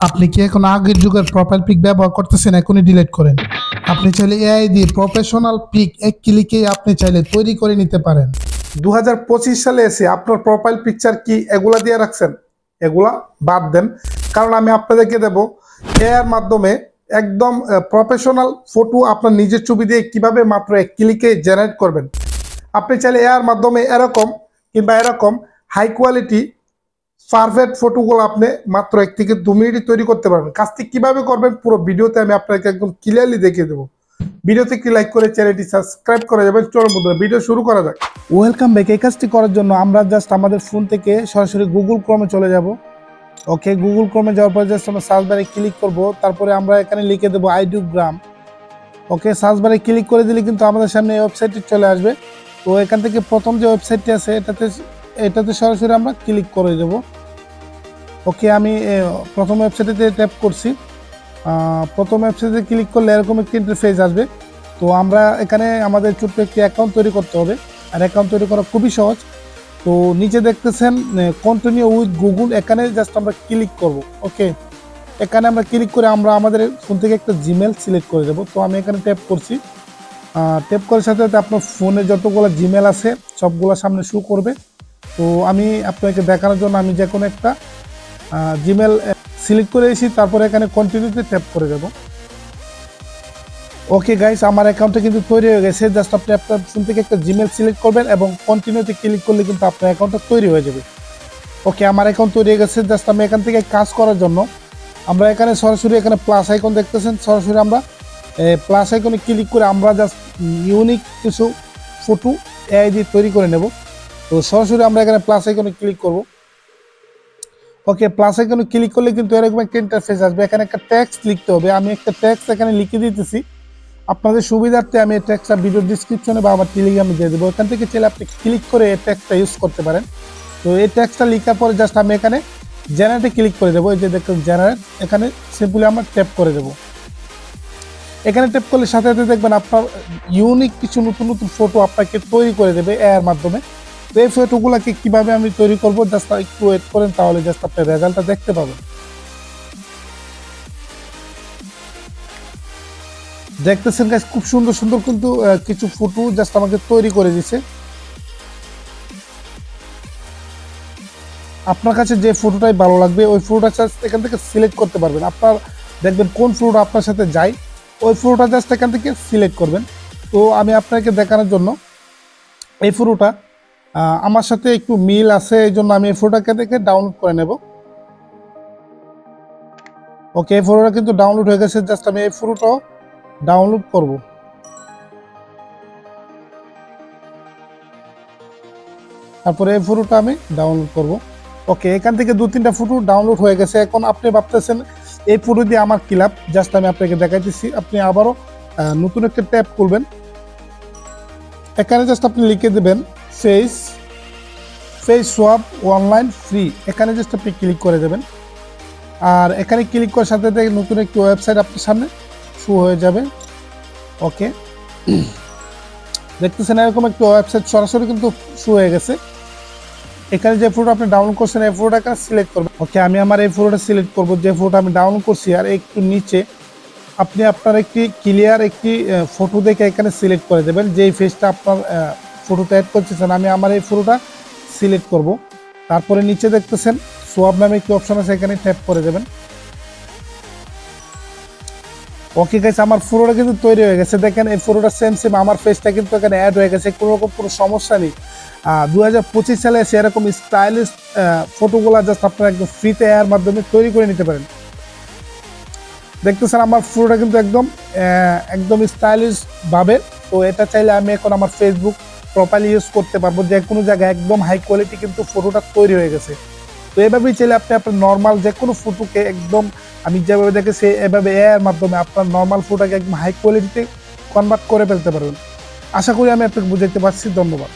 আপনি কি এখন আগের যুগের প্রোফাইল পিক ব্যবহার করতেছেন? এখনই ডিলিট করেন। আপনি চাইলে এআই দিয়ে প্রফেশনাল পিক এক ক্লিকেই আপনি চাইলে তৈরি করে নিতে পারেন। 2025 সালে এসে আপনার প্রোফাইল পিকচার কি এগুলা দিয়ে রাখছেন? এগুলা বাদ দেন, কারণ আমি আপনাদেরকে দেব এআইয়ের মাধ্যমে একদম প্রফেশনাল ফটো আপনার নিজের ছবি দিয়ে কিভাবে মাত্র এক ক্লিকে জেনারেট করবেন। আপনি চাইলে এআইয়ের মাধ্যমে এরকম কিংবা এরকম হাই কোয়ালিটি পারফেক্ট ফটোগুলো আপনি মাত্র 1 থেকে 2 মিনিটে তৈরি করতে পারবেন। কাজটি কিভাবে করবেন পুরো ভিডিওতে আমি আপনাকে একদম ক্লিয়ারলি দেখিয়ে দেবো। ভিডিওতে একটি লাইক করে চ্যানেলটি সাবস্ক্রাইব করে যাবেন। চলুন বন্ধুরা, ভিডিও শুরু করা যাক। Welcome back. এই কাজটি করার জন্য আমরা জাস্ট আমাদের ফোন থেকে সরাসরি গুগল ক্রোমে চলে যাব। ওকে, গুগল ক্রোমে যাওয়ার পর জাস্ট আমরা সার্চ বারে ক্লিক করব। তারপরে আমরা এখানে লিখে দেবো আইডিওগ্রাম। ওকে, সার্চ বারে ক্লিক করে দিলে কিন্তু আমাদের সামনে এই ওয়েবসাইটটি চলে আসবে। তো এখান থেকে প্রথম যে ওয়েবসাইটটি আছে এটাতে সরাসরি আমরা ক্লিক করে দেব। ওকে, আমি প্রথম ওয়েবসাইটে ট্যাপ করছি। প্রথম ওয়েবসাইটে ক্লিক করলে এরকম একটি ইন্টারফেস আসবে। তো আমরা এখানে আমাদের ছোট্ট একটি অ্যাকাউন্ট তৈরি করতে হবে, আর অ্যাকাউন্ট তৈরি করা খুবই সহজ। তো নিচে দেখতেছেন কন্টিনিউ উইথ গুগল, এখানে জাস্ট আমরা ক্লিক করব। ওকে, এখানে আমরা ক্লিক করে আমরা আমাদের ফোন থেকে একটা জিমেল সিলেক্ট করে দেবো। তো আমি এখানে ট্যাপ করছি। ট্যাপ করার সাথে সাথে আপনার ফোনে যতগুলো জিমেল আছে সবগুলো সামনে শো করবে। তো আমি আপনাকে দেখানোর জন্য আমি যে কোনো একটা জিমেল সিলেক্ট করে এসেছি, তারপরে এখানে কন্টিনিউতে ট্যাপ করে দেব। ওকে গাইস, আমার অ্যাকাউন্টটা কিন্তু তৈরি হয়ে গেছে। জাস্ট আপনি আপনার ফোন থেকে একটা জিমেল সিলেক্ট করবেন এবং কন্টিনিউতে ক্লিক করলে কিন্তু আপনার অ্যাকাউন্টটা তৈরি হয়ে যাবে। ওকে, আমার অ্যাকাউন্ট তৈরি হয়ে গেছে। জাস্ট আমি এখান থেকে কাজ করার জন্য আমরা এখানে সরাসরি এখানে প্লাস আইকন দেখতেছেন, সরাসরি আমরা প্লাস আইকনে ক্লিক করে আমরা জাস্ট ইউনিক কিছু ফটো এআই দিয়ে তৈরি করে নেব। তো সরাসরি আমরা এখানে প্লাস আইকনে ক্লিক করব। ওকে, প্লাস আইকনে ক্লিক করলে কিন্তু এরকম একটা ইন্টারফেস আসবে। এখানে একটা টেক্সট লিখতে হবে। আমি একটা টেক্সট এখানে লিখে দিতেছি। আপনাদের সুবিধার্থে আমি এই টেক্সটটা ভিডিও ডিসক্রিপশনে বা আমার টেলিগ্রামে দিয়ে দেবো। এখান থেকে চাইলে আপনি ক্লিক করে এই টেক্সটটা ইউজ করতে পারেন। তো এই টেক্সটটা লেখার পরে জাস্ট আমি এখানে জেনারেটে ক্লিক করে দেবো। এই যে দেখুন জেনারেট, এখানে সিম্পলি আমরা ট্যাপ করে দেবো। এখানে ট্যাপ করলে সাথে সাথে দেখবেন আপনার ইউনিক কিছু নতুন নতুন ফটো আপনাকে তৈরি করে দেবে এআইয়ের মাধ্যমে। তো এই ফটোগুলোকে কীভাবে আমি তৈরি করবো জাস্ট একটু ওয়েট করেন, তাহলে জাস্ট আপনি রেজাল্টটা দেখতে পাবেন। দেখতেছেন গাইস, খুব সুন্দর সুন্দর কিন্তু কিছু ফটো জাস্ট আমাকে তৈরি করে দিছে। আপনার কাছে যে ফটোটাই ভালো লাগবে ওই ফটোটা জাস্ট এখান থেকে সিলেক্ট করতে পারবেন। আপনার দেখবেন কোন ফটোটা আপনার সাথে যায়, ওই ফটোটা জাস্ট এখান থেকে সিলেক্ট করবেন। তো আমি আপনাকে দেখানোর জন্য এই ফটোটা আমার সাথে একটু মিল আছে, এই জন্য আমি এই ফটোটাকে থেকে ডাউনলোড করে নেব। ওকে, এই ফটোটা কিন্তু ডাউনলোড হয়ে গেছে। জাস্ট আমি এই ফটোটাও ডাউনলোড করব। তারপরে এই ফটোটা আমি ডাউনলোড করব। ওকে, এখান থেকে 2-3টা ফটো ডাউনলোড হয়ে গেছে। এখন আপনি ভাবতেছেন এই ফটো দিয়ে আমার কি লাভ, জাস্ট আমি আপনাকে দেখাইতেছি। আপনি আবারও নতুন একটা ট্যাব করবেন। এখানে জাস্ট আপনি লিখে দেবেন ফেস সোয়াপ অনলাইন ফ্রি। এখানে জাস্ট আপনি ক্লিক করে দেবেন। আর এখানে ক্লিক করার সাথে সাথে নতুন একটি ওয়েবসাইট আপনার সামনে শো হয়ে যাবে। ওকে, দেখতেছেন এরকম একটা ওয়েবসাইট সরাসরি কিন্তু শো হয়ে গেছে। এখানে যে ফটো আপনি ডাউনলোড করছেন এই ফটোটা এখানে সিলেক্ট করবেন। ওকে, আমি আমার এই ফটোটা সিলেক্ট করব যে ফটো আমি ডাউনলোড করছি। আর একটু নিচে আপনি আপনার একটি ক্লিয়ার একটি ফটো দেখে এখানে সিলেক্ট করে দেবেন যেই ফেসটা আপনার ফটোতে অ্যাড করতেছেন। আমি আমার এই ফটোটা সিলেক্ট করব। তারপরে নিচে দেখতেছেন সোয়াপ নামে একটি অপশন আছে, এখানে ট্যাপ করে দেবেন। ওকে গাইস, আমার ফটোটা কিন্তু তৈরি হয়ে গেছে। দেখেন এই ফটোটা সেম আমার ফেসটা কিন্তু এখানে অ্যাড হয়ে গেছে। কোনো সমস্যা নেই। 2025 সালে সেরকম স্টাইলিশ ফটোগুলো জাস্ট আপনারা একদম ফ্রিতে এআইয়ের মাধ্যমে তৈরি করে নিতে পারেন। দেখতেছেন আমার ফটোটা কিন্তু একদম স্টাইলিশ ভাবে। তো এটা চাইলে আমি এখন আমার ফেসবুক প্রোফাইল ইউজ করতে পারবো যে কোনো জায়গায়। একদম হাই কোয়ালিটি কিন্তু ফটোটা তৈরি হয়ে গেছে। তো এভাবেই চাইলে আপনি আপনার নর্মাল যে কোনো ফটোকে একদম আমি যেভাবে দেখেছি এভাবে এআইয়ের মাধ্যমে আপনার নর্মাল ফটোকে একদম হাই কোয়ালিটিতে কনভার্ট করে ফেলতে পারবেন। আশা করি আমি আপনাকে বুঝাইতে পারছি। ধন্যবাদ।